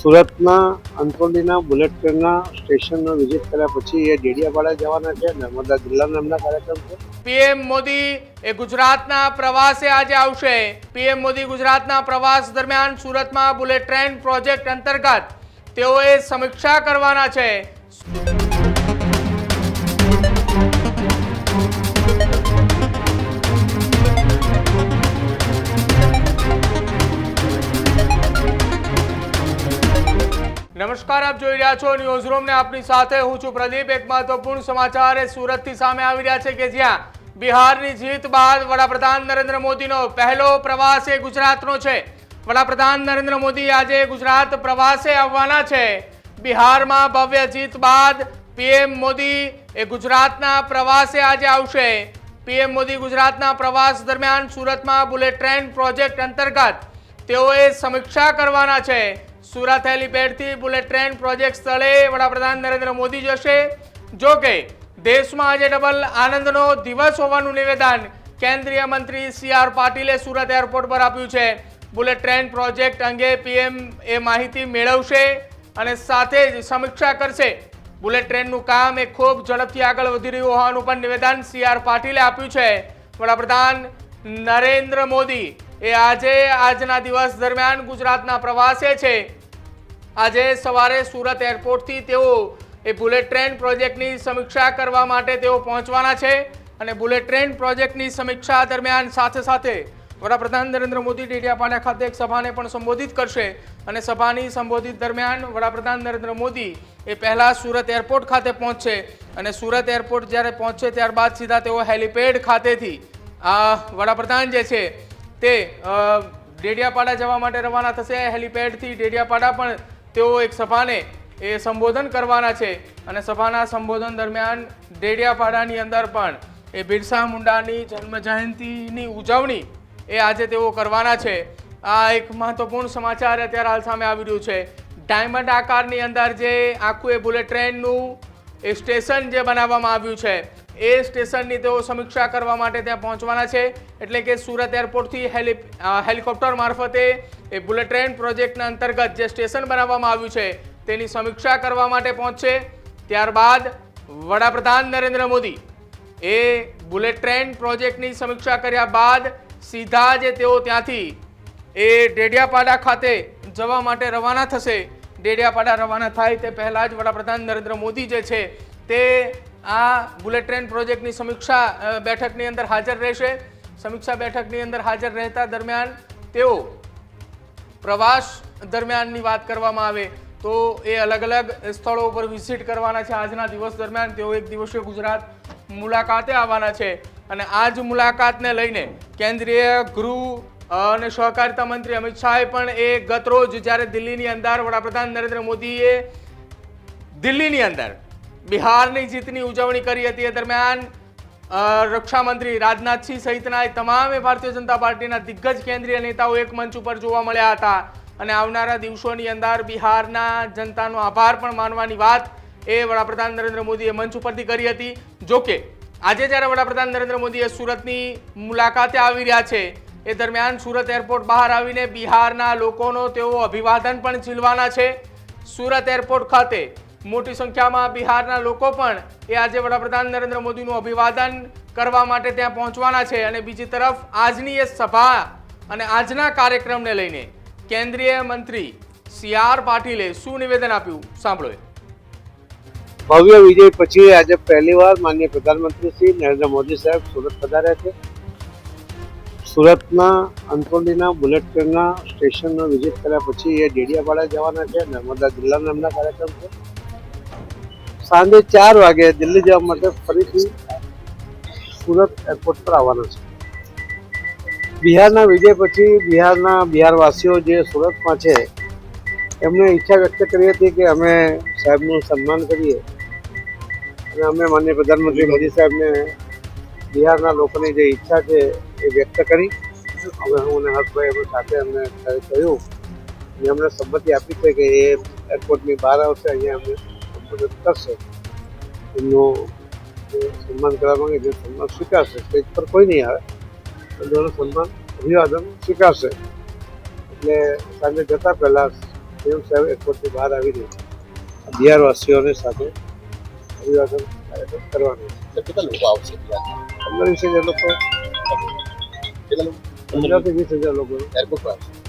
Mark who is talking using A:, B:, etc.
A: સુરતના અંત્રોલીના બુલેટ ટ્રેનના સ્ટેશનનો વિઝિટ કર્યા પછી એ ડેડિયાપાડા જવાના છે. નર્મદા જિલ્લાના એમના કાર્યક્રમ છે.
B: પીએમ મોદી એ ગુજરાતના પ્રવાસે આજે આવશે. પીએમ મોદી ગુજરાતના પ્રવાસ દરમિયાન સુરતમાં બુલેટ ટ્રેન પ્રોજેક્ટ અંતર્ગત તેઓએ સમીક્ષા કરવાના છે. નમસ્કાર, આપ જોઈ રહ્યા છો ન્યૂઝ રૂમ ને આપની સાથે હું છું પ્રદીપ. એક મહત્વપૂર્ણ સમાચાર એ સુરતથી સામે આવી રહ્યા છે કે જ્યાં બિહારની જીત બાદ વડાપ્રધાન નરેન્દ્ર મોદીનો પહેલો પ્રવાસ એ ગુજરાતનો છે. વડાપ્રધાન નરેન્દ્ર મોદી આજે ગુજરાત પ્રવાસે આવવાના છે. બિહારમાં ભવ્ય જીત બાદ પીએમ મોદી એ ગુજરાતના પ્રવાસે આજે આવશે. પીએમ મોદી ગુજરાતના પ્રવાસ દરમિયાન સુરતમાં બુલેટ ટ્રેન પ્રોજેક્ટ અંતર્ગત તેઓએ સમીક્ષા કરવાના છે. સુરત હેલીપેડથી બુલેટ ટ્રેન પ્રોજેક્ટ સ્થળે વડાપ્રધાન નરેન્દ્ર મોદી જશે. જો કે દેશમાં આજે ડબલ આનંદનો દિવસ હોવાનું નિવેદન કેન્દ્રીય મંત્રી CR પાટીલે સુરત એરપોર્ટ પર આપ્યું છે. બુલેટ ટ્રેન પ્રોજેક્ટ અંગે પીએમ એ માહિતી મેળવશે અને સાથે જ સમીક્ષા કરશે. બુલેટ ટ્રેનનું કામ એ ખૂબ ઝડપથી આગળ વધી રહ્યું હોવાનું પણ નિવેદન CR પાટીલે આપ્યું છે. વડાપ્રધાન નરેન્દ્ર મોદી એ આજના દિવસ દરમિયાન ગુજરાતના પ્રવાસે છે. આજે સવારે સુરત એરપોર્ટથી તેઓ એ બુલેટ ટ્રેન પ્રોજેક્ટની સમીક્ષા કરવા માટે તેઓ પહોંચવાના છે અને બુલેટ ટ્રેન પ્રોજેક્ટની સમીક્ષા દરમિયાન સાથે સાથે વડાપ્રધાન નરેન્દ્ર મોદી ડેડિયાપાડા ખાતે એક સભાને પણ સંબોધિત કરશે અને સભાની સંબોધિત દરમિયાન વડાપ્રધાન નરેન્દ્ર મોદી એ પહેલાં સુરત એરપોર્ટ ખાતે પહોંચશે અને સુરત એરપોર્ટ જ્યારે પહોંચશે ત્યારબાદ સીધા તેઓ હેલીપેડ ખાતેથી વડાપ્રધાન જે છે તે ડેડિયાપાડા જવા માટે રવાના થશે. હેલીપેડથી ડેડિયાપાડા પણ તેઓ એક સભાને એ સંબોધન કરવાના છે અને સભાના સંબોધન દરમિયાન ડેડિયાપાડાની અંદર પણ એ બિરસા મુંડાની જન્મ જયંતિની ઉજવણી એ આજે તેઓ કરવાના છે. આ એક મહત્વપૂર્ણ સમાચાર અત્યારે હાલ સામે આવી રહ્યું છે. ડાયમંડ આકારની અંદર જે આખું એ બુલેટ ટ્રેનનું એ સ્ટેશન જે બનાવવામાં આવ્યું છે એ સ્ટેશનની તેઓ સમીક્ષા કરવા માટે ત્યાં પહોંચવાના છે. એટલે કે સુરત એરપોર્ટથી હેલિકોપ્ટર મારફતે એ બુલેટ ટ્રેન પ્રોજેક્ટના અંતર્ગત જે સ્ટેશન બનાવવામાં આવ્યું છે તેની સમીક્ષા કરવા માટે પહોંચશે. ત્યારબાદ વડાપ્રધાન નરેન્દ્ર મોદી એ બુલેટ ટ્રેન પ્રોજેક્ટની સમીક્ષા કર્યા બાદ સીધા જે તેઓ ત્યાંથી એ ડેડિયાપાડા ખાતે જવા માટે રવાના થશે. ડેડિયાપાડા રવાના થાય તે પહેલાં જ વડાપ્રધાન નરેન્દ્ર મોદી જે છે તે આ બુલેટ ટ્રેન પ્રોજેક્ટની સમીક્ષા બેઠકની અંદર હાજર રહેશે. સમીક્ષા બેઠકની અંદર હાજર રહેતા દરમિયાન તેઓ પ્રવાસ દરમિયાનની વાત કરવામાં આવે તો એ અલગ અલગ સ્થળો ઉપર વિઝિટ કરવાના છે. આજના દિવસ દરમિયાન તેઓ એક દિવસીય ગુજરાત મુલાકાતે આવવાના છે અને આ જ મુલાકાતને લઈને કેન્દ્રીય ગૃહ અને સહકારિતા મંત્રી અમિત શાહે પણ એ ગત રોજ જ્યારે દિલ્હીની અંદર વડાપ્રધાન નરેન્દ્ર મોદીએ દિલ્હીની અંદર બિહારની જીતની ઉજવણી કરી હતી એ દરમિયાન રક્ષામંત્રી રાજનાથસિંહ સહિતના તમામ ભારતીય જનતા પાર્ટીના દિગ્ગજ કેન્દ્રીય નેતાઓ એક મંચ ઉપર જોવા મળ્યા હતા અને આવનારા દિવસોની અંદર બિહારના જનતાનો આભાર પણ માનવાની વાત એ વડાપ્રધાન નરેન્દ્ર મોદીએ મંચ ઉપરથી કરી હતી. જોકે આજે જ્યારે વડાપ્રધાન નરેન્દ્ર મોદી સુરતની મુલાકાતે આવી રહ્યા છે એ દરમિયાન સુરત એરપોર્ટ બહાર આવીને બિહારના લોકોનો તેઓ અભિવાદન પણ ઝીલવાના છે. સુરત એરપોર્ટ ખાતે મોટી સંખ્યામાં બિહારના લોકો પણ એ આજે વડાપ્રધાન નરેન્દ્ર મોદીનું અભિવાદન કરવા માટે ત્યાં પહોંચવાના છે. અને બીજી તરફ આજની એ સભા અને આજના કાર્યક્રમને લઈને કેન્દ્રીય મંત્રી CR પાટીલે શું નિવેદન આપ્યું સાંભળો.
A: ભવ્ય વિજય પછી આજે પહેલીવાર માનનીય પ્રધાનમંત્રી શ્રી નરેન્દ્ર મોદી સાહેબ સુરત પધાર્યા છે. સુરતના અંત્રોલીના બુલેટ ટ્રેનના સ્ટેશનનો વિઝિટ કર્યા પછી એ ડેડિયાપાડા જવાના છે. નર્મદા જિલ્લાના એમના કાર્યક્રમ છે. સાંજે 4 વાગે દિલ્હી જવા માટે ફરીથી સુરત એરપોર્ટ પર આવવાના છે. બિહારના વિજય પછી બિહારવાસીઓ જે સુરતમાં છે એમને ઈચ્છા વ્યક્ત કરી હતી કે અમે સાહેબનું સન્માન કરીએ અને અમે માનનીય પ્રધાનમંત્રી મોદી સાહેબને બિહારના લોકોની જે ઈચ્છા છે એ વ્યક્ત કરી. અમે હું અને હર્ષભાઈ અમે સાથે અમને કહ્યું અને અમને સંમતિ આપી છે કે એ એરપોર્ટની બહાર આવશે, અહીંયા અમને સંબોધિત કરશે. એમનું સન્માન કરવા માંગે જે સન્માન સ્વીકારશે. સ્ટેજ પર કોઈ નહીં આવે, સન્માન અભિવાદન સ્વીકારશે. એટલે સાંજે જતા પહેલા સીએમ સાહેબ એરપોર્ટથી બહાર આવીને બિહારવાસીઓની સાથે અભિવાદન કાર્યક્રમ કરવાનો છે.
C: કેટલા લોકો આવશે
A: 15-20 હજાર લોકો,
C: કેટલા લોકો
A: 15,000 થી 20,000 લોકો
C: એરપોર્ટ પર આવશે?